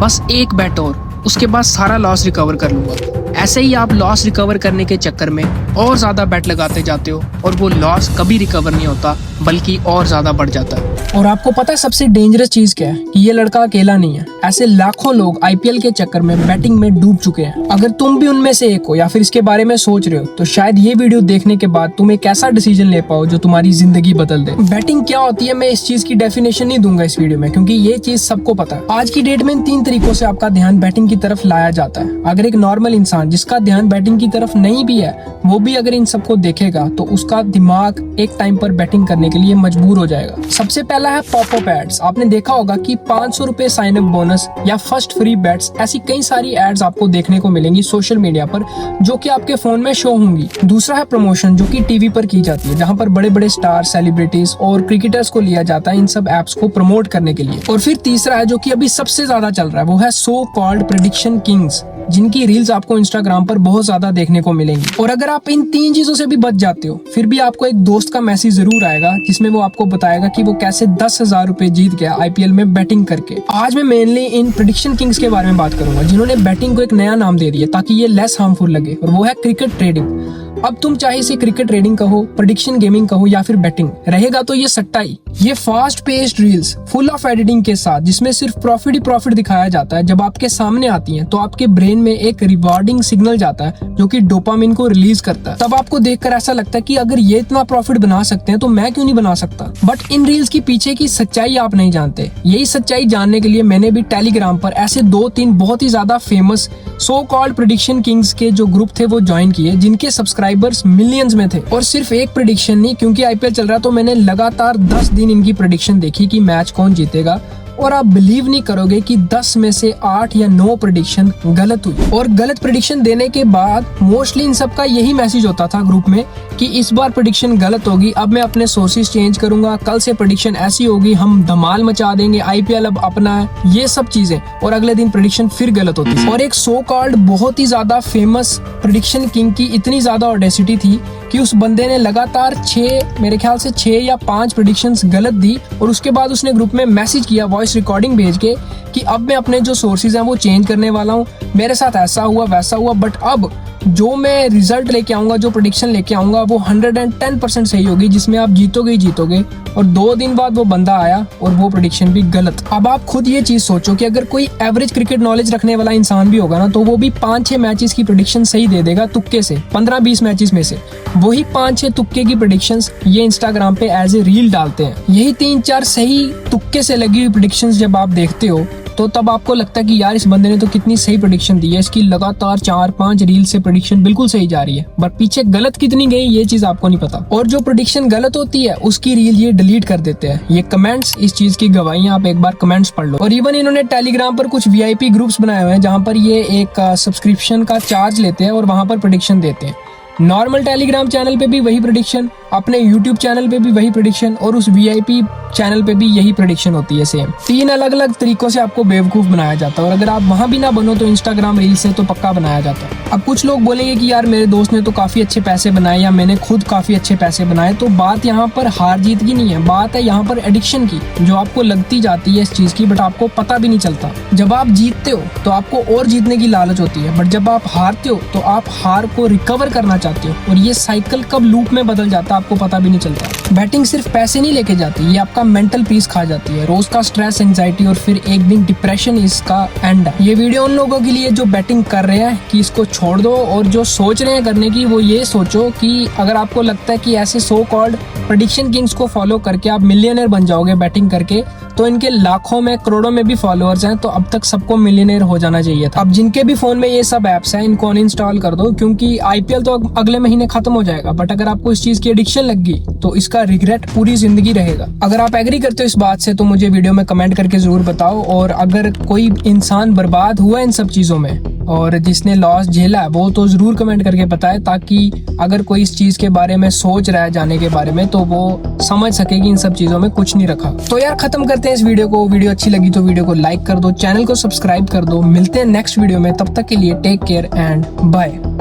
बस एक बेट और, उसके बाद सारा लॉस रिकवर कर लूंगा। ऐसे ही आप लॉस रिकवर करने के चक्कर में और ज्यादा बेट लगाते जाते हो और वो लॉस कभी रिकवर नहीं होता बल्कि और ज्यादा बढ़ जाता है। और आपको पता है सबसे डेंजरस चीज क्या है कि ये लड़का अकेला नहीं है, ऐसे लाखों लोग आईपीएल के चक्कर में बैटिंग में डूब चुके हैं। अगर तुम भी उनमें से एक हो या फिर इसके बारे में सोच रहे हो तो शायद ये वीडियो देखने के बाद तुम एक ऐसा डिसीजन ले पाओ जो तुम्हारी जिंदगी बदल दे। बैटिंग क्या होती है मैं इस चीज की डेफिनेशन नहीं दूंगा इस वीडियो में, क्योंकि ये चीज सबको पता है। आज की डेट में इन 3 तरीकों से आपका ध्यान बैटिंग की तरफ लाया जाता है। अगर एक नॉर्मल इंसान जिसका ध्यान बैटिंग की तरफ नहीं भी है वो भी अगर इन सबको देखेगा तो उसका दिमाग एक टाइम पर बैटिंग करने के लिए मजबूर हो जाएगा। सबसे पहला है पॉपअप एड्स। आपने देखा होगा कि 500 रुपए साइन अप बोनस या फर्स्ट फ्री बेट्स, ऐसी कई सारी एड्स आपको देखने को मिलेंगी सोशल मीडिया पर जो कि आपके फोन में शो होंगी। दूसरा है प्रमोशन जो कि टीवी पर की जाती है, जहां पर बड़े बड़े स्टार, सेलिब्रिटीज और क्रिकेटर्स को लिया जाता है इन सब एप्स को प्रमोट करने के लिए। और फिर तीसरा है जो कि अभी सबसे ज्यादा चल रहा है, वो है सो कॉल्ड प्रेडिक्शन किंग्स, जिनकी रील्स आपको इंस्टाग्राम पर बहुत ज्यादा देखने को मिलेंगी। और अगर आप इन 3 चीजों से भी बच जाते हो फिर भी आपको एक दोस्त का मैसेज जरूर आएगा जिसमें वो आपको बताएगा कि वो कैसे 10,000 रुपए जीत गया आईपीएल में बैटिंग करके। आज मैं मेनली इन प्रेडिक्शन किंग्स के बारे में बात करूंगा जिन्होंने बैटिंग को एक नया नाम दे दिया ताकि ये लेस हार्मफुल लगे, और वो है क्रिकेट ट्रेडिंग। अब तुम चाहे इसे क्रिकेट ट्रेडिंग कहो, प्रेडिक्शन गेमिंग कहो या फिर बैटिंग, रहेगा तो ये सट्टा ही। ये fast paced reels full of editing के साथ जिसमें सिर्फ प्रॉफिट ही प्रॉफिट दिखाया जाता है, जब आपके सामने आती हैं तो आपके ब्रेन में एक रिवार्डिंग सिग्नल जाता है जो कि डोपामिन को रिलीज करता है। तब आपको देखकर ऐसा लगता है कि अगर ये इतना प्रॉफिट बना सकते हैं तो मैं क्यों नहीं बना सकता। बट इन रील्स के पीछे की सच्चाई आप नहीं जानते। यही सच्चाई जानने के लिए मैंने भी टेलीग्राम पर ऐसे 2-3 बहुत ही ज्यादा famous so called prediction Kings के जो ग्रुप थे वो ज्वाइन किए, जिनके सब्सक्राइबर्स मिलियंस में थे। और सिर्फ एक प्रेडिक्शन नहीं, क्योंकि आईपीएल चल रहा तो मैंने लगातार 10 दिन इनकी प्रेडिक्शन देखी कि मैच कौन जीतेगा, और आप बिलीव नहीं करोगे कि 10 में से 8 या 9 प्रेडिक्शन गलत हुई। और गलत प्रेडिक्शन देने के बाद मोस्टली इन सब का यही मैसेज होता था ग्रुप में कि इस बार प्रेडिक्शन गलत होगी, अब मैं अपने सोर्सेज चेंज करूंगा, कल से प्रेडिक्शन ऐसी होगी, हम धमाल मचा देंगे, आईपीएल अब अपना है, ये सब चीजें। और अगले दिन प्रेडिक्शन फिर गलत होती थी। और एक सो कॉल्ड बहुत ही ज्यादा फेमस प्रेडिक्शन किंग की इतनी ज्यादा ऑडेसिटी थी कि उस बंदे ने लगातार 6 या 5 प्रेडिक्शंस गलत दी, और उसके बाद उसने ग्रुप में मैसेज किया वॉइस रिकॉर्डिंग भेज के कि अब मैं अपने जो सोर्सेज हैं वो चेंज करने वाला हूँ, मेरे साथ ऐसा हुआ वैसा हुआ, बट अब जो मैं रिजल्ट लेके आऊंगा, जो प्रेडिक्शन लेके आऊंगा वो 110% सही होगी, जिसमें आप जीतोगे ही जीतोगे। और 2 दिन बाद वो बंदा आया और वो प्रेडिक्शन भी गलत। अब आप खुद ये चीज सोचो कि अगर कोई एवरेज क्रिकेट नॉलेज रखने वाला इंसान भी होगा ना तो वो भी 5-6 मैचेस की प्रेडिक्शन सही दे देगा तुक्के से, 15-20 मैचेस में से। वही 5-6 तुक्के की प्रेडिक्शंस ये इंस्टाग्राम पे एज ए रील डालते हैं। यही 3-4 सही तुक्के से लगी हुई प्रेडिक्शंस जब आप देखते हो तो तब आपको लगता है कि यार इस बंदे ने तो कितनी सही प्रेडिक्शन दी है, इसकी लगातार 4-5 रील से प्रेडिक्शन बिल्कुल सही जा रही है, बट पीछे गलत कितनी गई ये चीज आपको नहीं पता। और जो प्रेडिक्शन गलत होती है उसकी रील ये डिलीट कर देते हैं। ये कमेंट्स इस चीज की गवाही, आप एक बार कमेंट्स पढ़ लो। और इवन इन्होंने टेलीग्राम पर कुछ वीआईपी ग्रुप्स बनाए हुए हैं जहां पर ये एक सब्सक्रिप्शन का चार्ज लेते हैं और वहां पर प्रेडिक्शन देते हैं। नॉर्मल टेलीग्राम चैनल पे भी वही प्रेडिक्शन, अपने यूट्यूब चैनल पे भी वही प्रेडिक्शन, और उस वीआईपी चैनल पे भी यही प्रेडिक्शन होती है सेम। 3 अलग अलग तरीकों से आपको बेवकूफ बनाया जाता है, और अगर आप वहां भी ना बनो तो इंस्टाग्राम रील से तो पक्का बनाया जाता है। अब कुछ लोग बोलेंगे कि यार मेरे दोस्त ने तो काफी अच्छे पैसे बनाए या मैंने खुद काफी अच्छे पैसे बनाए, तो बात यहाँ पर हार जीत की नहीं है, बात है यहाँ पर एडिक्शन की, जो आपको लगती जाती है इस चीज की बट आपको पता भी नहीं चलता। जब आप जीतते हो तो आपको और जीतने की लालच होती है, बट जब आप हारते हो तो आप हार को रिकवर करना चाहते हो, और ये साइकिल कब लूप में बदल जाता है आपको पता भी नहीं चलता। बैटिंग सिर्फ पैसे नहीं लेके जाती, ये आपका मेंटल पीस खा जाती है, रोज का स्ट्रेस, एंजाइटी और फिर एक दिन डिप्रेशन इसका एंड है। ये वीडियो उन लोगों के लिए जो बैटिंग कर रहे हैं कि इसको छोड़ दो, और जो सोच रहे हैं करने की वो ये सोचो कि अगर आपको लगता है कि ऐसे सो कॉल्ड प्रेडिक्शन किंग्स को फॉलो करके आप मिलियनर बन जाओगे बैटिंग करके, तो इनके लाखों में करोड़ों में भी फॉलोअर्स हैं, तो अब तक सबको मिलियनेयर हो जाना चाहिए था। अब जिनके भी फोन में ये सब एप्स हैं इनको अनइंस्टॉल कर दो, क्योंकि आईपीएल तो अगले महीने खत्म हो जाएगा, बट अगर आपको इस चीज की एडिक्शन लग गई तो इसका रिग्रेट पूरी जिंदगी रहेगा। अगर आप एग्री करते हो इस बात से तो मुझे वीडियो में कमेंट करके जरूर बताओ, और अगर कोई इंसान बर्बाद हुआ इन सब चीजों में और जिसने लॉस झेला वो तो जरूर कमेंट करके बताए, ताकि अगर कोई इस चीज के बारे में सोच रहा है जाने के बारे में तो वो समझ सके कि इन सब चीजों में कुछ नहीं रखा। तो यार खत्म करते हैं इस वीडियो को। वीडियो अच्छी लगी तो वीडियो को लाइक कर दो, चैनल को सब्सक्राइब कर दो। मिलते हैं नेक्स्ट वीडियो में, तब तक के लिए टेक केयर एंड बाय।